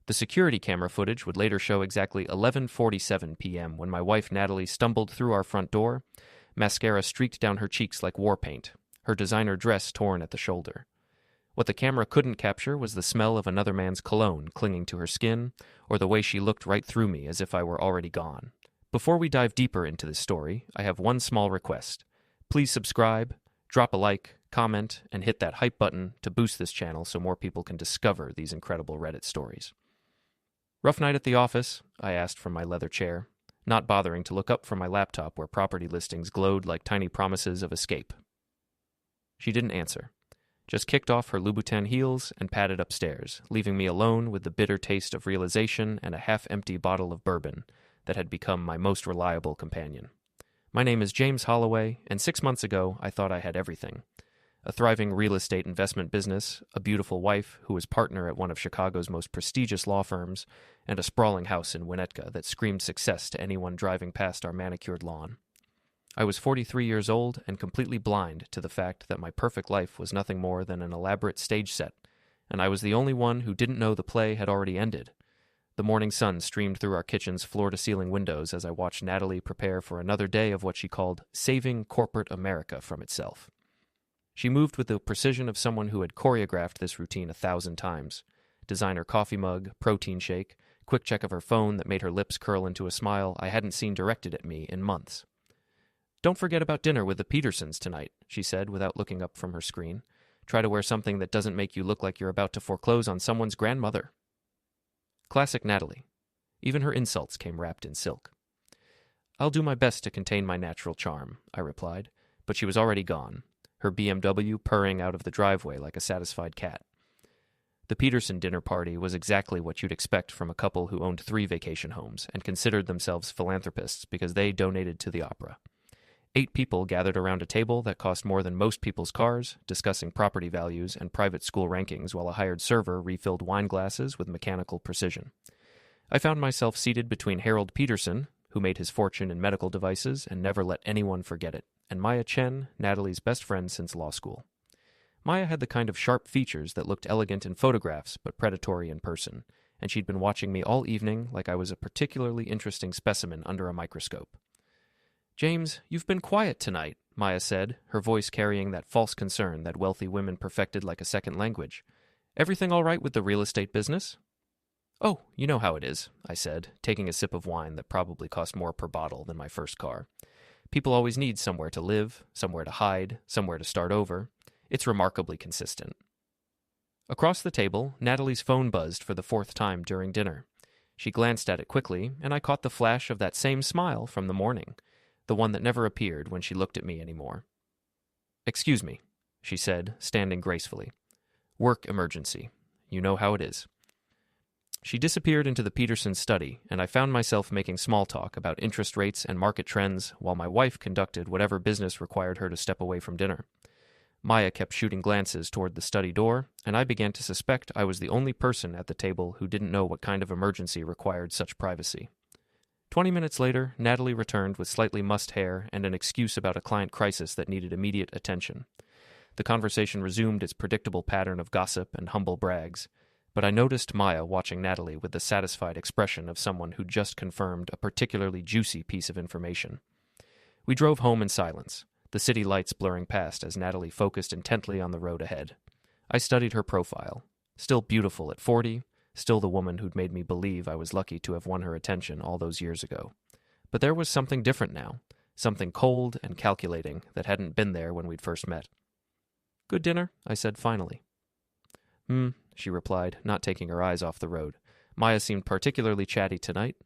The security camera footage would later show exactly 11:47 p.m. when my wife Natalie stumbled through our front door, mascara streaked down her cheeks like war paint, her designer dress torn at the shoulder. What the camera couldn't capture was the smell of another man's cologne clinging to her skin, or the way she looked right through me as if I were already gone. Before we dive deeper into this story, I have one small request. Please subscribe, drop a like, comment, and hit that hype button to boost this channel so more people can discover these incredible Reddit stories. Rough night at the office, I asked from my leather chair, not bothering to look up from my laptop where property listings glowed like tiny promises of escape. She didn't answer, just kicked off her Louboutin heels and padded upstairs, leaving me alone with the bitter taste of realization and a half-empty bottle of bourbon that had become my most reliable companion. My name is James Holloway, and 6 months ago I thought I had everything. A thriving real estate investment business, a beautiful wife who was partner at one of Chicago's most prestigious law firms, and a sprawling house in Winnetka that screamed success to anyone driving past our manicured lawn. I was 43 years old and completely blind to the fact that my perfect life was nothing more than an elaborate stage set, and I was the only one who didn't know the play had already ended. The morning sun streamed through our kitchen's floor-to-ceiling windows as I watched Natalie prepare for another day of what she called saving corporate America from itself. She moved with the precision of someone who had choreographed this routine 1,000 times. Designer coffee mug, protein shake, quick check of her phone that made her lips curl into a smile I hadn't seen directed at me in months. "Don't forget about dinner with the Petersons tonight," she said without looking up from her screen. "Try to wear something that doesn't make you look like you're about to foreclose on someone's grandmother." Classic Natalie. Even her insults came wrapped in silk. "I'll do my best to contain my natural charm," I replied, but she was already gone, her BMW purring out of the driveway like a satisfied cat. The Peterson dinner party was exactly what you'd expect from a couple who owned 3 vacation homes and considered themselves philanthropists because they donated to the opera. 8 people gathered around a table that cost more than most people's cars, discussing property values and private school rankings while a hired server refilled wine glasses with mechanical precision. I found myself seated between Harold Peterson, who made his fortune in medical devices and never let anyone forget it, and Maya Chen, Natalie's best friend since law school. Maya had the kind of sharp features that looked elegant in photographs but predatory in person, and she'd been watching me all evening like I was a particularly interesting specimen under a microscope. "James, you've been quiet tonight," Maya said, her voice carrying that false concern that wealthy women perfected like a second language. "Everything all right with the real estate business?" "Oh, you know how it is," I said, taking a sip of wine that probably cost more per bottle than my first car. "People always need somewhere to live, somewhere to hide, somewhere to start over. It's remarkably consistent." Across the table, Natalie's phone buzzed for the 4th time during dinner. She glanced at it quickly, and I caught the flash of that same smile from the morning, the one that never appeared when she looked at me anymore. "Excuse me," she said, standing gracefully. "Work emergency. You know how it is." She disappeared into the Petersons' study, and I found myself making small talk about interest rates and market trends while my wife conducted whatever business required her to step away from dinner. Maya kept shooting glances toward the study door, and I began to suspect I was the only person at the table who didn't know what kind of emergency required such privacy. 20 minutes later, Natalie returned with slightly mussed hair and an excuse about a client crisis that needed immediate attention. The conversation resumed its predictable pattern of gossip and humble brags, but I noticed Maya watching Natalie with the satisfied expression of someone who just confirmed a particularly juicy piece of information. We drove home in silence, the city lights blurring past as Natalie focused intently on the road ahead. I studied her profile. Still beautiful at 40, still the woman who'd made me believe I was lucky to have won her attention all those years ago. But there was something different now, something cold and calculating that hadn't been there when we'd first met. "Good dinner?" I said finally. She replied, not taking her eyes off the road. "Maya seemed particularly chatty tonight."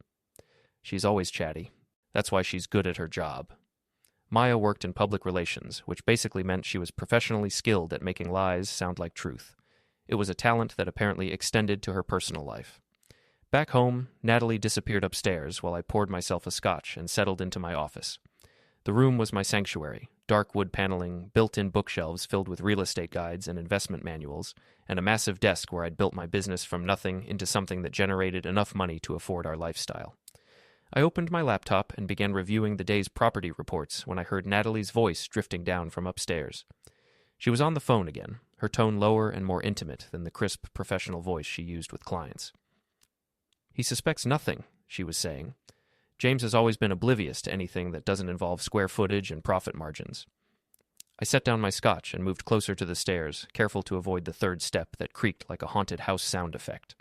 "She's always chatty. That's why she's good at her job." Maya worked in public relations, which basically meant she was professionally skilled at making lies sound like truth. It was a talent that apparently extended to her personal life. Back home, Natalie disappeared upstairs while I poured myself a scotch and settled into my office. The room was my sanctuary, dark wood paneling, built-in bookshelves filled with real estate guides and investment manuals, and a massive desk where I'd built my business from nothing into something that generated enough money to afford our lifestyle. I opened my laptop and began reviewing the day's property reports when I heard Natalie's voice drifting down from upstairs. She was on the phone again, her tone lower and more intimate than the crisp professional voice she used with clients. He suspects nothing, she was saying. James has always been oblivious to anything that doesn't involve square footage and profit margins. I set down my scotch and moved closer to the stairs, careful to avoid the third step that creaked like a haunted house sound effect.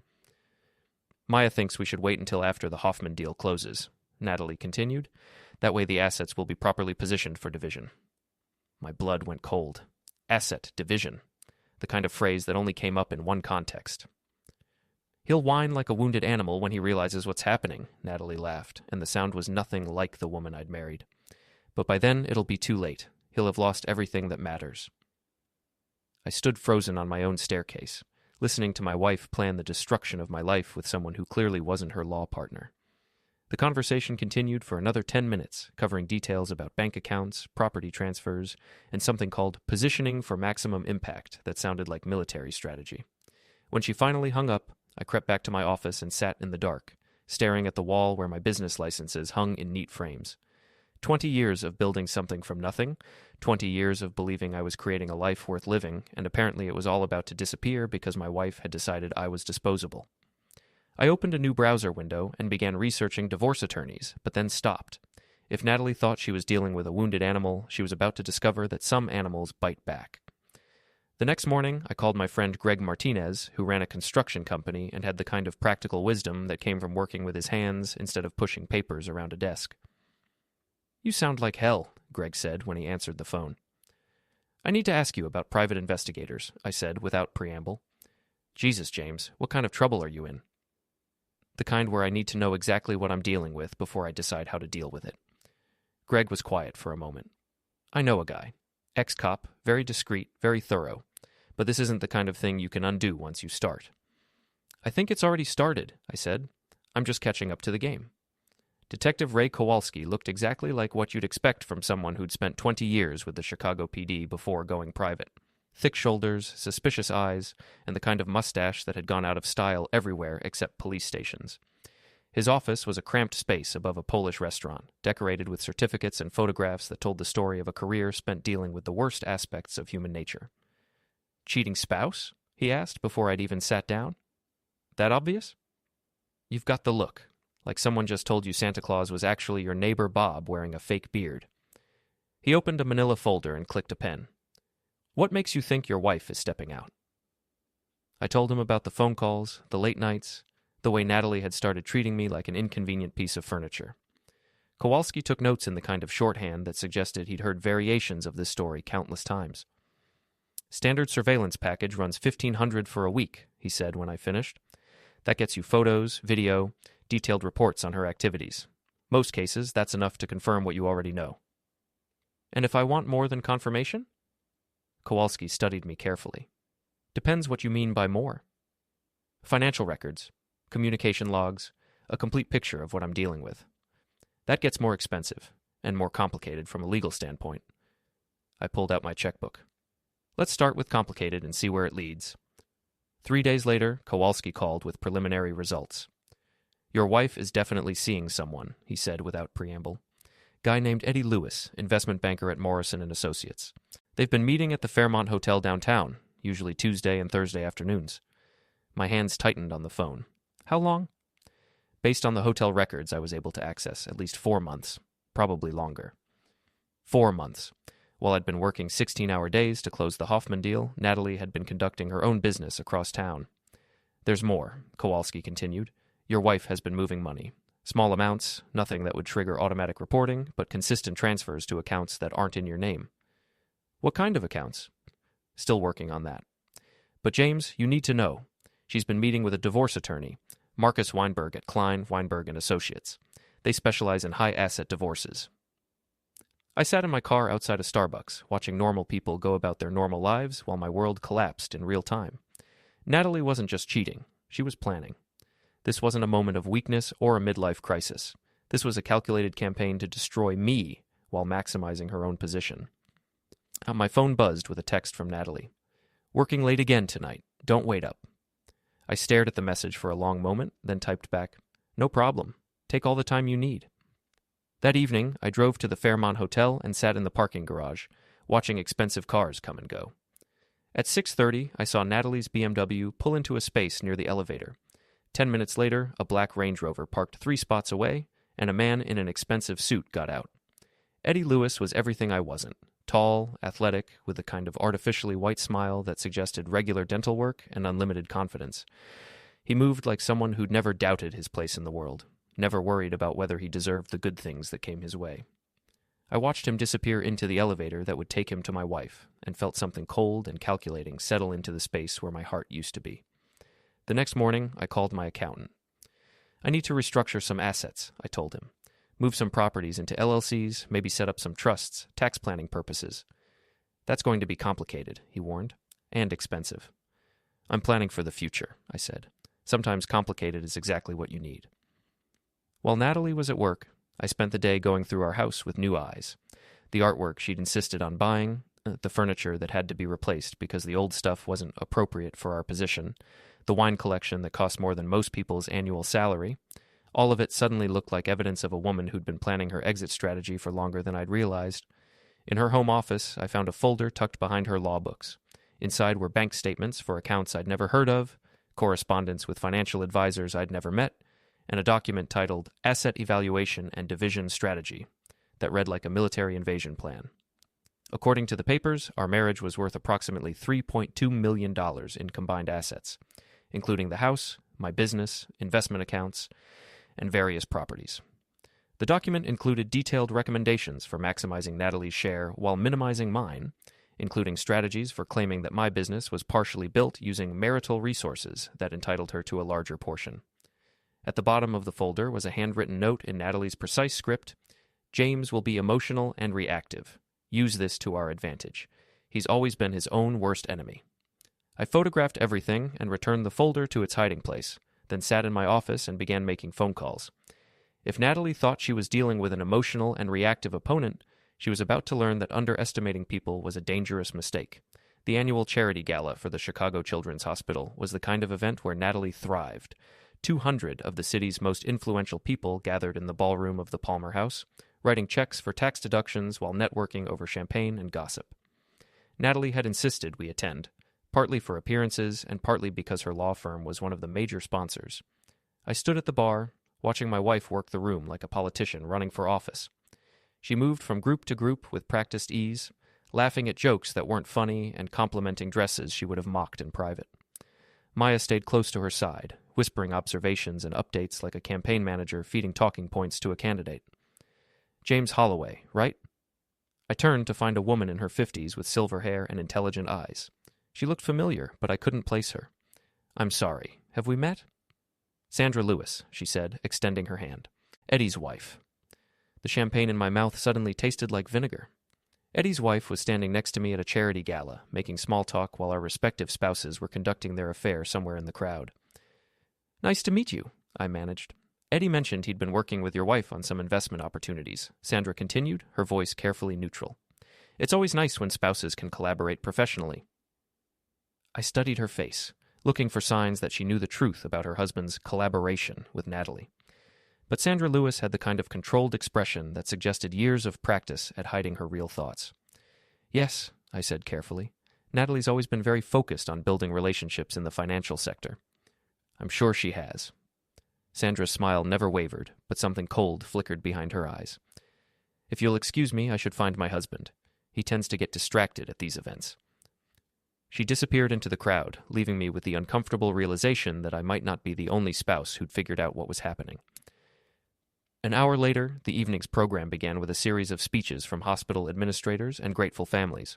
Maya thinks we should wait until after the Hoffman deal closes, Natalie continued. That way the assets will be properly positioned for division. My blood went cold. Asset division. The kind of phrase that only came up in one context. He'll whine like a wounded animal when he realizes what's happening, Natalie laughed, and the sound was nothing like the woman I'd married. But by then it'll be too late. He'll have lost everything that matters. I stood frozen on my own staircase, listening to my wife plan the destruction of my life with someone who clearly wasn't her law partner. The conversation continued for another 10 minutes, covering details about bank accounts, property transfers, and something called positioning for maximum impact that sounded like military strategy. When she finally hung up, I crept back to my office and sat in the dark, staring at the wall where my business licenses hung in neat frames. 20 years of building something from nothing, 20 years of believing I was creating a life worth living, and apparently it was all about to disappear because my wife had decided I was disposable. I opened a new browser window and began researching divorce attorneys, but then stopped. If Natalie thought she was dealing with a wounded animal, she was about to discover that some animals bite back. The next morning, I called my friend Greg Martinez, who ran a construction company and had the kind of practical wisdom that came from working with his hands instead of pushing papers around a desk. "You sound like hell," Greg said when he answered the phone. "I need to ask you about private investigators," I said without preamble. "Jesus, James, what kind of trouble are you in?" "The kind where I need to know exactly what I'm dealing with before I decide how to deal with it." Greg was quiet for a moment. "I know a guy. Ex-cop, very discreet, very thorough. But this isn't the kind of thing you can undo once you start." "I think it's already started," I said. "I'm just catching up to the game." Detective Ray Kowalski looked exactly like what you'd expect from someone who'd spent 20 years with the Chicago PD before going private. Thick shoulders, suspicious eyes, and the kind of mustache that had gone out of style everywhere except police stations. His office was a cramped space above a Polish restaurant, decorated with certificates and photographs that told the story of a career spent dealing with the worst aspects of human nature. "Cheating spouse?" he asked before I'd even sat down. "That obvious?" "You've got the look. Like someone just told you Santa Claus was actually your neighbor Bob wearing a fake beard." He opened a manila folder and clicked a pen. "What makes you think your wife is stepping out?" I told him about the phone calls, the late nights, the way Natalie had started treating me like an inconvenient piece of furniture. Kowalski took notes in the kind of shorthand that suggested he'd heard variations of this story countless times. "Standard surveillance package runs $1,500 for a week," he said when I finished. "That gets you photos, video, detailed reports on her activities. Most cases, that's enough to confirm what you already know." "And if I want more than confirmation?" Kowalski studied me carefully. "Depends what you mean by more." "Financial records, communication logs, a complete picture of what I'm dealing with. That gets more expensive, and more complicated from a legal standpoint." I pulled out my checkbook. "Let's start with complicated and see where it leads." 3 days later, Kowalski called with preliminary results. "Your wife is definitely seeing someone," he said without preamble. "Guy named Eddie Lewis, investment banker at Morrison & Associates. They've been meeting at the Fairmont Hotel downtown, usually Tuesday and Thursday afternoons." My hands tightened on the phone. "How long?" Based on the hotel records I was able to access, at least 4 months, probably longer. 4 months. While I'd been working 16-hour days to close the Hoffman deal, Natalie had been conducting her own business across town. "There's more," Kowalski continued. "Your wife has been moving money. Small amounts, nothing that would trigger automatic reporting, but consistent transfers to accounts that aren't in your name." "What kind of accounts?" "Still working on that. But James, you need to know. She's been meeting with a divorce attorney, Marcus Weinberg at Klein, Weinberg & Associates. They specialize in high-asset divorces." I sat in my car outside a Starbucks, watching normal people go about their normal lives while my world collapsed in real time. Natalie wasn't just cheating. She was planning. This wasn't a moment of weakness or a midlife crisis. This was a calculated campaign to destroy me while maximizing her own position. My phone buzzed with a text from Natalie. "Working late again tonight. Don't wait up." I stared at the message for a long moment, then typed back, "No problem. Take all the time you need." That evening, I drove to the Fairmont Hotel and sat in the parking garage, watching expensive cars come and go. At 6:30, I saw Natalie's BMW pull into a space near the elevator. 10 minutes later, a black Range Rover parked 3 spots away, and a man in an expensive suit got out. Eddie Lewis was everything I wasn't. Tall, athletic, with a kind of artificially white smile that suggested regular dental work and unlimited confidence. He moved like someone who'd never doubted his place in the world, never worried about whether he deserved the good things that came his way. I watched him disappear into the elevator that would take him to my wife, and felt something cold and calculating settle into the space where my heart used to be. The next morning, I called my accountant. I need to restructure some assets, I told him. Move some properties into LLCs, maybe set up some trusts, tax planning purposes. That's going to be complicated, he warned, and expensive. I'm planning for the future, I said. Sometimes complicated is exactly what you need. While Natalie was at work, I spent the day going through our house with new eyes. The artwork she'd insisted on buying, the furniture that had to be replaced because the old stuff wasn't appropriate for our position, the wine collection that cost more than most people's annual salary. All of it suddenly looked like evidence of a woman who'd been planning her exit strategy for longer than I'd realized. In her home office, I found a folder tucked behind her law books. Inside were bank statements for accounts I'd never heard of, correspondence with financial advisors I'd never met, and a document titled Asset Evaluation and Division Strategy that read like a military invasion plan. According to the papers, our marriage was worth approximately $3.2 million in combined assets, including the house, my business, investment accounts, and various properties. The document included detailed recommendations for maximizing Natalie's share while minimizing mine, including strategies for claiming that my business was partially built using marital resources that entitled her to a larger portion. At the bottom of the folder was a handwritten note in Natalie's precise script: James will be emotional and reactive. Use this to our advantage. He's always been his own worst enemy. I photographed everything and returned the folder to its hiding place, then sat in my office and began making phone calls. If Natalie thought she was dealing with an emotional and reactive opponent, she was about to learn that underestimating people was a dangerous mistake. The annual charity gala for the Chicago Children's Hospital was the kind of event where Natalie thrived. 200 of the city's most influential people gathered in the ballroom of the Palmer House, writing checks for tax deductions while networking over champagne and gossip. Natalie had insisted we attend, partly for appearances and partly because her law firm was one of the major sponsors. I stood at the bar, watching my wife work the room like a politician running for office. She moved from group to group with practiced ease, laughing at jokes that weren't funny and complimenting dresses she would have mocked in private. Maya stayed close to her side, whispering observations and updates like a campaign manager feeding talking points to a candidate. James Holloway, right? I turned to find a woman in her 50s with silver hair and intelligent eyes. She looked familiar, but I couldn't place her. I'm sorry. Have we met? Sandra Lewis, she said, extending her hand. Eddie's wife. The champagne in my mouth suddenly tasted like vinegar. Eddie's wife was standing next to me at a charity gala, making small talk while our respective spouses were conducting their affair somewhere in the crowd. Nice to meet you, I managed. Eddie mentioned he'd been working with your wife on some investment opportunities, Sandra continued, her voice carefully neutral. It's always nice when spouses can collaborate professionally. I studied her face, looking for signs that she knew the truth about her husband's collaboration with Natalie. But Sandra Lewis had the kind of controlled expression that suggested years of practice at hiding her real thoughts. Yes, I said carefully. Natalie's always been very focused on building relationships in the financial sector. I'm sure she has. Sandra's smile never wavered, but something cold flickered behind her eyes. If you'll excuse me, I should find my husband. He tends to get distracted at these events. She disappeared into the crowd, leaving me with the uncomfortable realization that I might not be the only spouse who'd figured out what was happening. An hour later, the evening's program began with a series of speeches from hospital administrators and grateful families.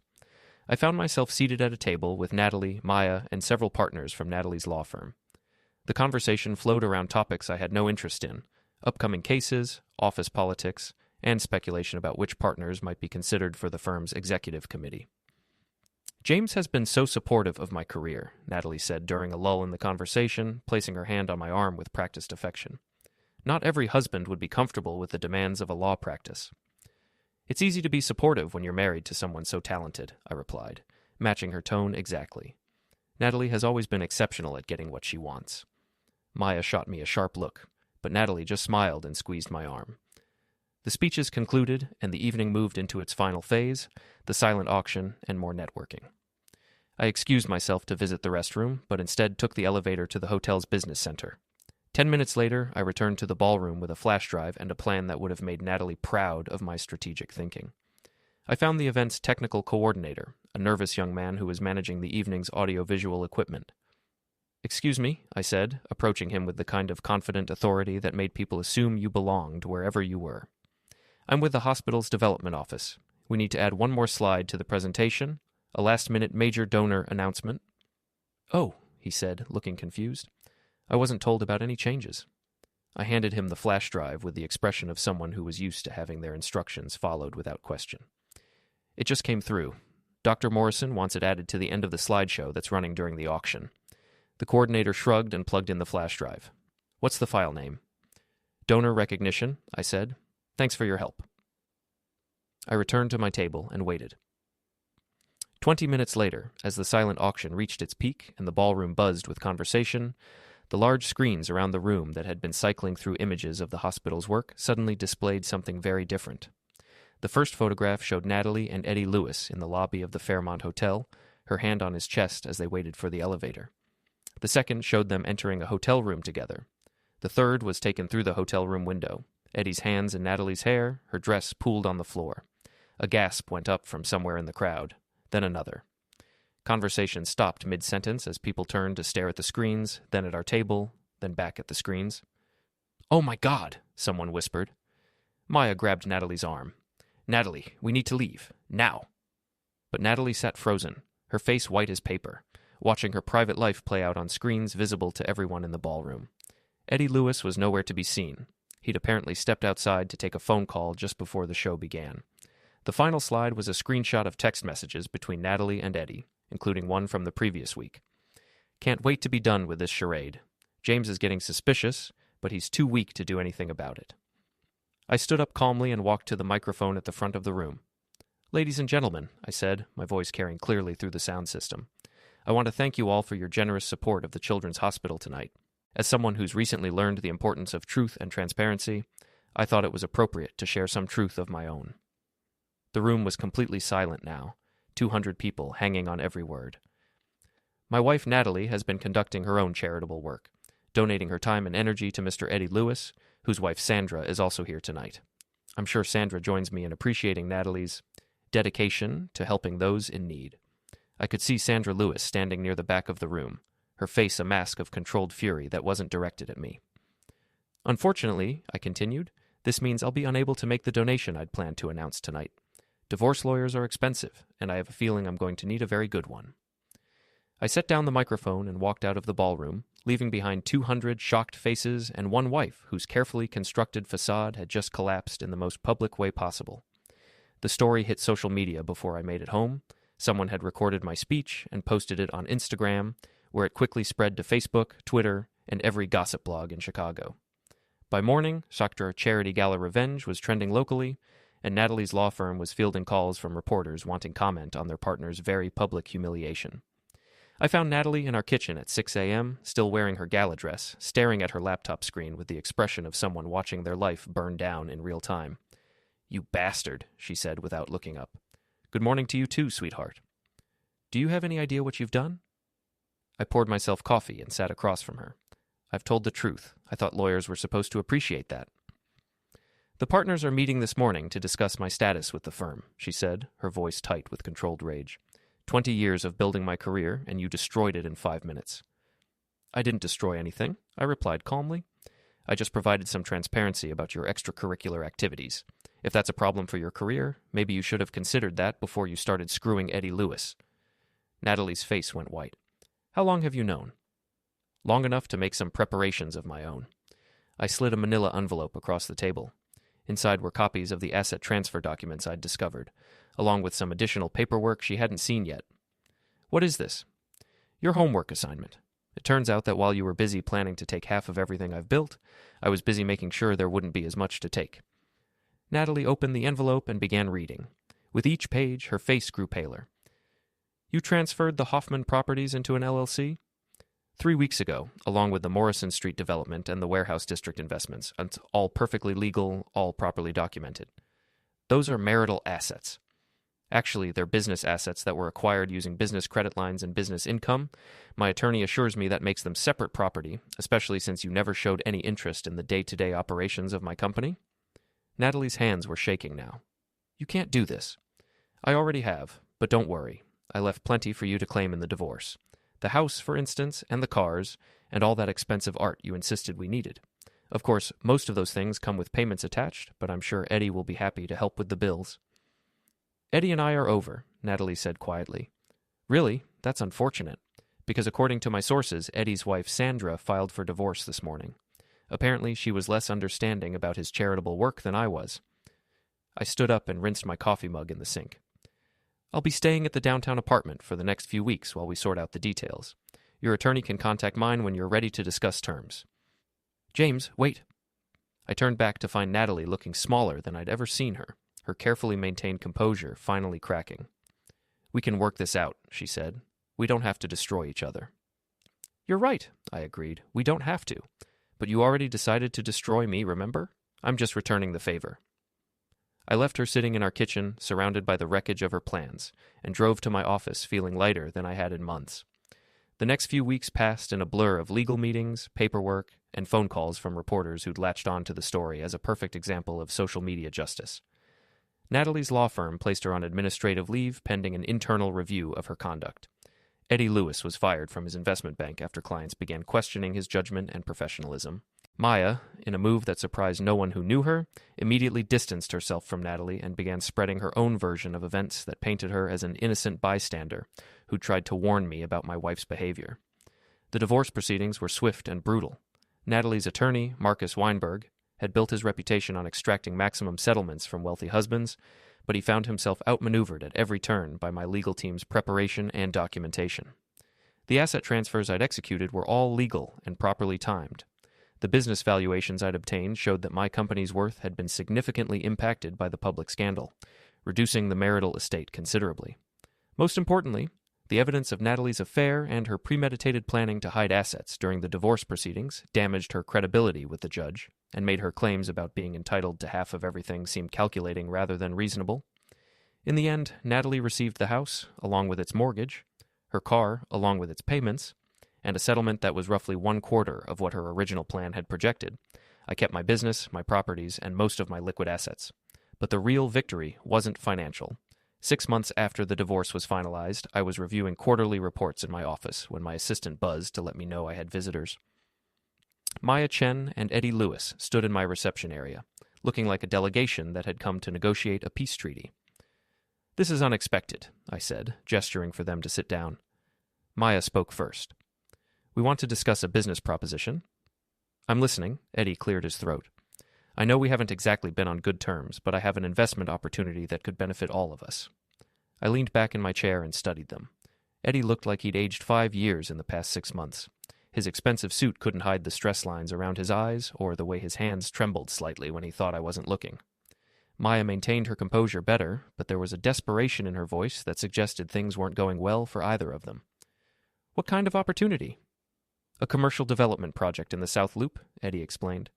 I found myself seated at a table with Natalie, Maya, and several partners from Natalie's law firm. The conversation flowed around topics I had no interest in: upcoming cases, office politics, and speculation about which partners might be considered for the firm's executive committee. James has been so supportive of my career, Natalie said during a lull in the conversation, placing her hand on my arm with practiced affection. Not every husband would be comfortable with the demands of a law practice. It's easy to be supportive when you're married to someone so talented, I replied, matching her tone exactly. Natalie has always been exceptional at getting what she wants. Maya shot me a sharp look, but Natalie just smiled and squeezed my arm. The speeches concluded, and the evening moved into its final phase, the silent auction and more networking. I excused myself to visit the restroom, but instead took the elevator to the hotel's business center. 10 minutes later, I returned to the ballroom with a flash drive and a plan that would have made Natalie proud of my strategic thinking. I found the event's technical coordinator, a nervous young man who was managing the evening's audiovisual equipment. "Excuse me," I said, approaching him with the kind of confident authority that made people assume you belonged wherever you were. "I'm with the hospital's development office. We need to add one more slide to the presentation, a last-minute major donor announcement." "Oh," he said, looking confused. "I wasn't told about any changes." I handed him the flash drive with the expression of someone who was used to having their instructions followed without question. "It just came through. Dr. Morrison wants it added to the end of the slideshow that's running during the auction." The coordinator shrugged and plugged in the flash drive. "What's the file name?" "Donor recognition," I said. "Thanks for your help." I returned to my table and waited. 20 minutes later, as the silent auction reached its peak and the ballroom buzzed with conversation, the large screens around the room that had been cycling through images of the hospital's work suddenly displayed something very different. The first photograph showed Natalie and Eddie Lewis in the lobby of the Fairmont Hotel, her hand on his chest as they waited for the elevator. The second showed them entering a hotel room together. The third was taken through the hotel room window, Eddie's hands in Natalie's hair, her dress pooled on the floor. A gasp went up from somewhere in the crowd, then another. Conversation stopped mid-sentence as people turned to stare at the screens, then at our table, then back at the screens. "Oh my God," someone whispered. Maya grabbed Natalie's arm. "Natalie, we need to leave. Now." But Natalie sat frozen, her face white as paper, watching her private life play out on screens visible to everyone in the ballroom. Eddie Lewis was nowhere to be seen. He'd apparently stepped outside to take a phone call just before the show began. The final slide was a screenshot of text messages between Natalie and Eddie, including one from the previous week. "Can't wait to be done with this charade. James is getting suspicious, but he's too weak to do anything about it." I stood up calmly and walked to the microphone at the front of the room. "Ladies and gentlemen," I said, my voice carrying clearly through the sound system, "I want to thank you all for your generous support of the Children's Hospital tonight. As someone who's recently learned the importance of truth and transparency, I thought it was appropriate to share some truth of my own." The room was completely silent now, 200 people hanging on every word. My wife Natalie has been conducting her own charitable work, donating her time and energy to Mr. Eddie Lewis, whose wife Sandra is also here tonight. I'm sure Sandra joins me in appreciating Natalie's dedication to helping those in need. I could see Sandra Lewis standing near the back of the room, her face a mask of controlled fury that wasn't directed at me. "Unfortunately," I continued, "this means I'll be unable to make the donation I'd planned to announce tonight. Divorce lawyers are expensive, and I have a feeling I'm going to need a very good one." I set down the microphone and walked out of the ballroom, leaving behind 200 shocked faces and one wife whose carefully constructed facade had just collapsed in the most public way possible. The story hit social media before I made it home. Someone had recorded my speech and posted it on Instagram, where it quickly spread to Facebook, Twitter, and every gossip blog in Chicago. By morning, Dr. Charity Gala Revenge was trending locally, and Natalie's law firm was fielding calls from reporters wanting comment on their partner's very public humiliation. I found Natalie in our kitchen at 6 a.m., still wearing her gala dress, staring at her laptop screen with the expression of someone watching their life burn down in real time. "You bastard," she said without looking up. "Good morning to you too, sweetheart." "Do you have any idea what you've done?" I poured myself coffee and sat across from her. "I've told the truth. I thought lawyers were supposed to appreciate that." "The partners are meeting this morning to discuss my status with the firm," she said, her voice tight with controlled rage. 20 years of building my career, and you destroyed it in 5 minutes. "I didn't destroy anything," I replied calmly. "I just provided some transparency about your extracurricular activities. If that's a problem for your career, maybe you should have considered that before you started screwing Eddie Lewis." Natalie's face went white. "How long have you known?" "Long enough to make some preparations of my own." I slid a manila envelope across the table. Inside were copies of the asset transfer documents I'd discovered, along with some additional paperwork she hadn't seen yet. "What is this?" "Your homework assignment. It turns out that while you were busy planning to take half of everything I've built, I was busy making sure there wouldn't be as much to take." Natalie opened the envelope and began reading. With each page, her face grew paler. "You transferred the Hoffman properties into an LLC?" 3 weeks ago, along with the Morrison Street development and the Warehouse District investments, and all perfectly legal, all properly documented. Those are marital assets. Actually, they're business assets that were acquired using business credit lines and business income. My attorney assures me that makes them separate property, especially since you never showed any interest in the day-to-day operations of my company. Natalie's hands were shaking now. You can't do this. I already have, but don't worry. I left plenty for you to claim in the divorce. The house, for instance, and the cars, and all that expensive art you insisted we needed. Of course, most of those things come with payments attached, but I'm sure Eddie will be happy to help with the bills. Eddie and I are over, Natalie said quietly. Really? That's unfortunate, because according to my sources, Eddie's wife Sandra filed for divorce this morning. Apparently, she was less understanding about his charitable work than I was. I stood up and rinsed my coffee mug in the sink. I'll be staying at the downtown apartment for the next few weeks while we sort out the details. Your attorney can contact mine when you're ready to discuss terms. James, wait. I turned back to find Natalie looking smaller than I'd ever seen her carefully maintained composure finally cracking. We can work this out, she said. We don't have to destroy each other. You're right, I agreed. We don't have to. But you already decided to destroy me, remember? I'm just returning the favor. I left her sitting in our kitchen, surrounded by the wreckage of her plans, and drove to my office feeling lighter than I had in months. The next few weeks passed in a blur of legal meetings, paperwork, and phone calls from reporters who'd latched on to the story as a perfect example of social media justice. Natalie's law firm placed her on administrative leave pending an internal review of her conduct. Eddie Lewis was fired from his investment bank after clients began questioning his judgment and professionalism. Maya, in a move that surprised no one who knew her, immediately distanced herself from Natalie and began spreading her own version of events that painted her as an innocent bystander who tried to warn me about my wife's behavior. The divorce proceedings were swift and brutal. Natalie's attorney, Marcus Weinberg, had built his reputation on extracting maximum settlements from wealthy husbands, but he found himself outmaneuvered at every turn by my legal team's preparation and documentation. The asset transfers I'd executed were all legal and properly timed. The business valuations I'd obtained showed that my company's worth had been significantly impacted by the public scandal, reducing the marital estate considerably. Most importantly, the evidence of Natalie's affair and her premeditated planning to hide assets during the divorce proceedings damaged her credibility with the judge and made her claims about being entitled to half of everything seem calculating rather than reasonable. In the end, Natalie received the house, along with its mortgage, her car, along with its payments, and a settlement that was roughly 1/4 of what her original plan had projected. I kept my business, my properties, and most of my liquid assets. But the real victory wasn't financial. 6 months after the divorce was finalized, I was reviewing quarterly reports in my office when my assistant buzzed to let me know I had visitors. Maya Chen and Eddie Lewis stood in my reception area, looking like a delegation that had come to negotiate a peace treaty. This is unexpected, I said, gesturing for them to sit down. Maya spoke first. We want to discuss a business proposition. I'm listening, Eddie cleared his throat. I know we haven't exactly been on good terms, but I have an investment opportunity that could benefit all of us. I leaned back in my chair and studied them. Eddie looked like he'd aged 5 years in the past 6 months. His expensive suit couldn't hide the stress lines around his eyes or the way his hands trembled slightly when he thought I wasn't looking. Maya maintained her composure better, but there was a desperation in her voice that suggested things weren't going well for either of them. What kind of opportunity? A commercial development project in the South Loop, Eddie explained.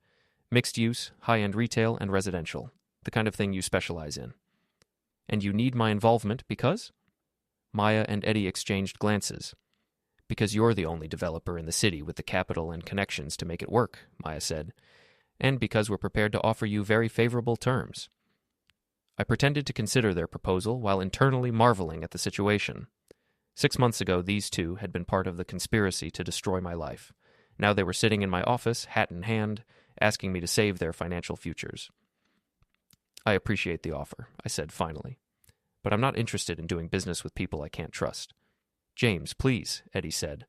Mixed use, high-end retail, and residential. The kind of thing you specialize in. And you need my involvement because? Maya and Eddie exchanged glances. Because you're the only developer in the city with the capital and connections to make it work, Maya said. And because we're prepared to offer you very favorable terms. I pretended to consider their proposal while internally marveling at the situation. 6 months ago, these two had been part of the conspiracy to destroy my life. Now they were sitting in my office, hat in hand, asking me to save their financial futures. I appreciate the offer, I said finally. But I'm not interested in doing business with people I can't trust. James, please, Eddie said.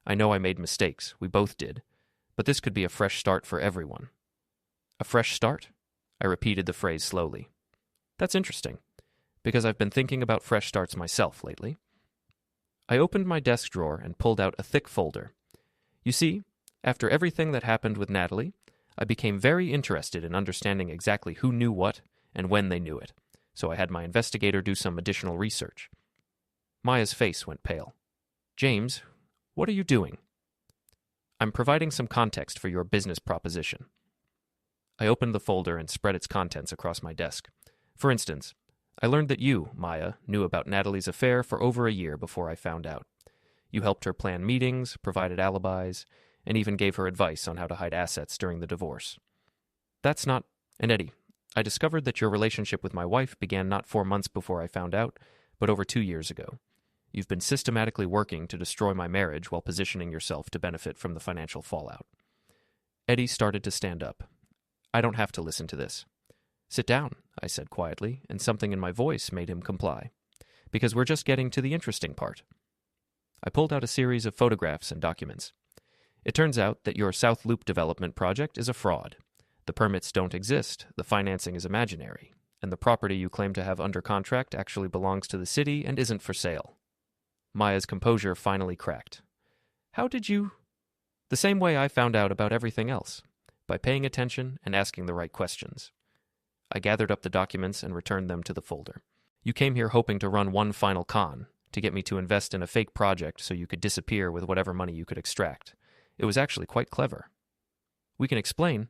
I know I made mistakes. We both did. But this could be a fresh start for everyone. A fresh start? I repeated the phrase slowly. That's interesting, because I've been thinking about fresh starts myself lately. I opened my desk drawer and pulled out a thick folder. You see, after everything that happened with Natalie, I became very interested in understanding exactly who knew what and when they knew it, so I had my investigator do some additional research. Maya's face went pale. James, what are you doing? I'm providing some context for your business proposition. I opened the folder and spread its contents across my desk. For instance, I learned that you, Maya, knew about Natalie's affair for over a year before I found out. You helped her plan meetings, provided alibis, and even gave her advice on how to hide assets during the divorce. That's not... And Eddie, I discovered that your relationship with my wife began not 4 months before I found out, but over 2 years ago. You've been systematically working to destroy my marriage while positioning yourself to benefit from the financial fallout. Eddie started to stand up. I don't have to listen to this. Sit down, I said quietly, and something in my voice made him comply. Because we're just getting to the interesting part. I pulled out a series of photographs and documents. It turns out that your South Loop development project is a fraud. The permits don't exist, the financing is imaginary, and the property you claim to have under contract actually belongs to the city and isn't for sale. Maya's composure finally cracked. How did you... The same way I found out about everything else, by paying attention and asking the right questions. I gathered up the documents and returned them to the folder. You came here hoping to run one final con, to get me to invest in a fake project so you could disappear with whatever money you could extract. It was actually quite clever. We can explain.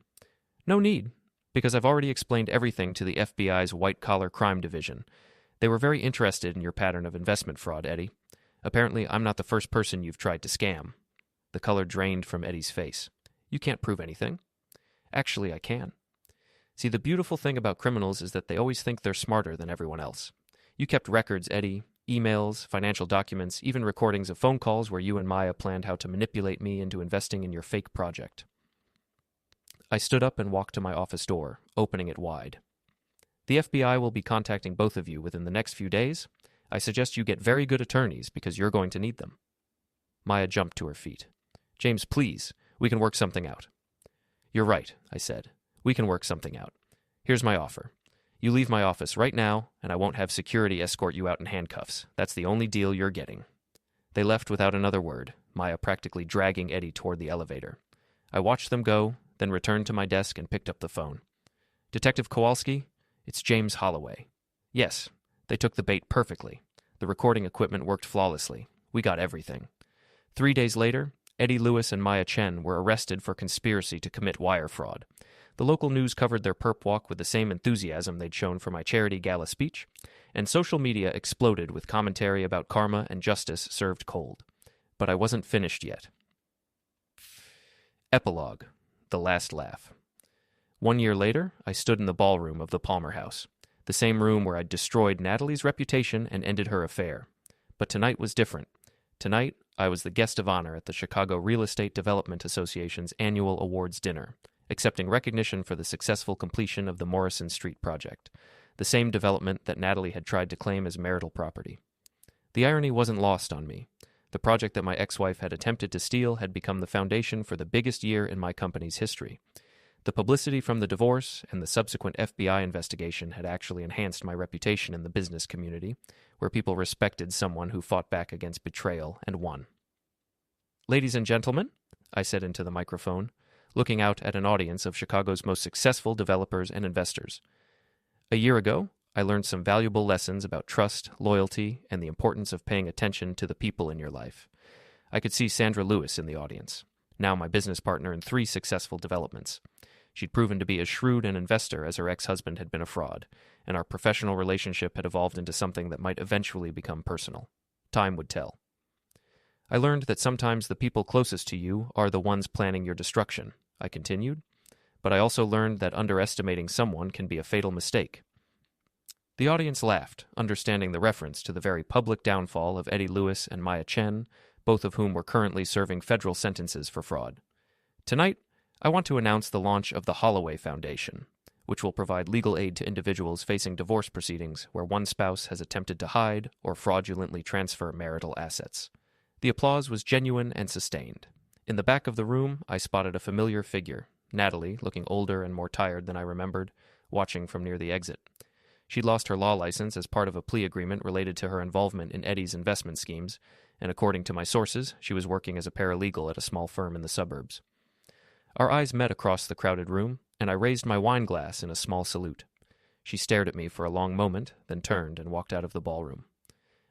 No need, because I've already explained everything to the FBI's white-collar crime division. They were very interested in your pattern of investment fraud, Eddie. Apparently, I'm not the first person you've tried to scam. The color drained from Eddie's face. You can't prove anything. Actually, I can. See, the beautiful thing about criminals is that they always think they're smarter than everyone else. You kept records, Eddie, emails, financial documents, even recordings of phone calls where you and Maya planned how to manipulate me into investing in your fake project. I stood up and walked to my office door, opening it wide. The FBI will be contacting both of you within the next few days. I suggest you get very good attorneys because you're going to need them. Maya jumped to her feet. James, please, we can work something out. You're right, I said. We can work something out. Here's my offer. You leave my office right now, and I won't have security escort you out in handcuffs. That's the only deal you're getting. They left without another word, Maya practically dragging Eddie toward the elevator. I watched them go, then returned to my desk and picked up the phone. Detective Kowalski, it's James Holloway. Yes, they took the bait perfectly. The recording equipment worked flawlessly. We got everything. 3 days later, Eddie Lewis and Maya Chen were arrested for conspiracy to commit wire fraud. The local news covered their perp walk with the same enthusiasm they'd shown for my charity gala speech, and social media exploded with commentary about karma and justice served cold. But I wasn't finished yet. Epilogue. The last laugh. 1 year later, I stood in the ballroom of the Palmer House, the same room where I'd destroyed Natalie's reputation and ended her affair. But tonight was different. Tonight, I was the guest of honor at the Chicago Real Estate Development Association's annual awards dinner, accepting recognition for the successful completion of the Morrison Street project, the same development that Natalie had tried to claim as marital property. The irony wasn't lost on me. The project that my ex-wife had attempted to steal had become the foundation for the biggest year in my company's history. The publicity from the divorce and the subsequent FBI investigation had actually enhanced my reputation in the business community, where people respected someone who fought back against betrayal and won. Ladies and gentlemen, I said into the microphone, looking out at an audience of Chicago's most successful developers and investors. A year ago, I learned some valuable lessons about trust, loyalty, and the importance of paying attention to the people in your life. I could see Sandra Lewis in the audience, now my business partner in 3 successful developments. She'd proven to be as shrewd an investor as her ex-husband had been a fraud, and our professional relationship had evolved into something that might eventually become personal. Time would tell. I learned that sometimes the people closest to you are the ones planning your destruction, I continued, but I also learned that underestimating someone can be a fatal mistake. The audience laughed, understanding the reference to the very public downfall of Eddie Lewis and Maya Chen, both of whom were currently serving federal sentences for fraud. Tonight, I want to announce the launch of the Holloway Foundation, which will provide legal aid to individuals facing divorce proceedings where one spouse has attempted to hide or fraudulently transfer marital assets. The applause was genuine and sustained. In the back of the room, I spotted a familiar figure, Natalie, looking older and more tired than I remembered, watching from near the exit. She'd lost her law license as part of a plea agreement related to her involvement in Eddie's investment schemes, and according to my sources, she was working as a paralegal at a small firm in the suburbs. Our eyes met across the crowded room, and I raised my wine glass in a small salute. She stared at me for a long moment, then turned and walked out of the ballroom.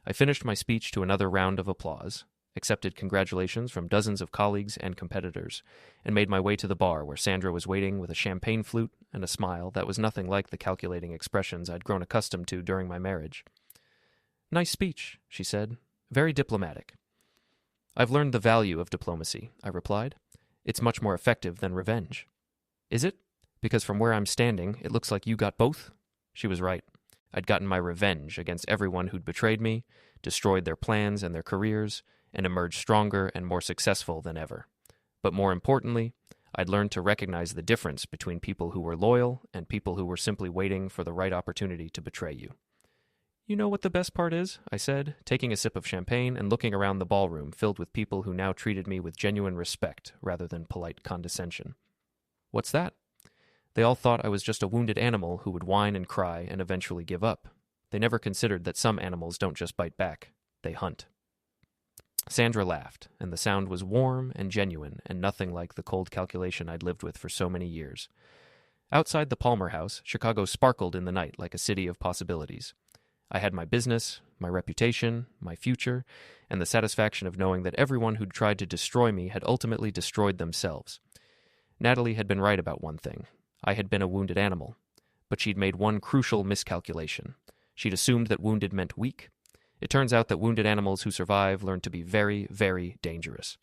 I finished my speech to another round of applause, accepted congratulations from dozens of colleagues and competitors, and made my way to the bar where Sandra was waiting with a champagne flute and a smile that was nothing like the calculating expressions I'd grown accustomed to during my marriage. "Nice speech," she said. "Very diplomatic." "I've learned the value of diplomacy," I replied. "It's much more effective than revenge." "Is it? Because from where I'm standing, it looks like you got both?" She was right. I'd gotten my revenge against everyone who'd betrayed me, destroyed their plans and their careers, and emerged stronger and more successful than ever. But more importantly, I'd learned to recognize the difference between people who were loyal and people who were simply waiting for the right opportunity to betray you. "You know what the best part is?" I said, taking a sip of champagne and looking around the ballroom filled with people who now treated me with genuine respect rather than polite condescension. "What's that?" They all thought I was just a wounded animal who would whine and cry and eventually give up. They never considered that some animals don't just bite back, they hunt. Sandra laughed, and the sound was warm and genuine and nothing like the cold calculation I'd lived with for so many years. Outside the Palmer House, Chicago sparkled in the night like a city of possibilities. I had my business, my reputation, my future, and the satisfaction of knowing that everyone who'd tried to destroy me had ultimately destroyed themselves. Natalie had been right about one thing. I had been a wounded animal. But she'd made one crucial miscalculation. She'd assumed that wounded meant weak. It turns out that wounded animals who survive learn to be very, very dangerous.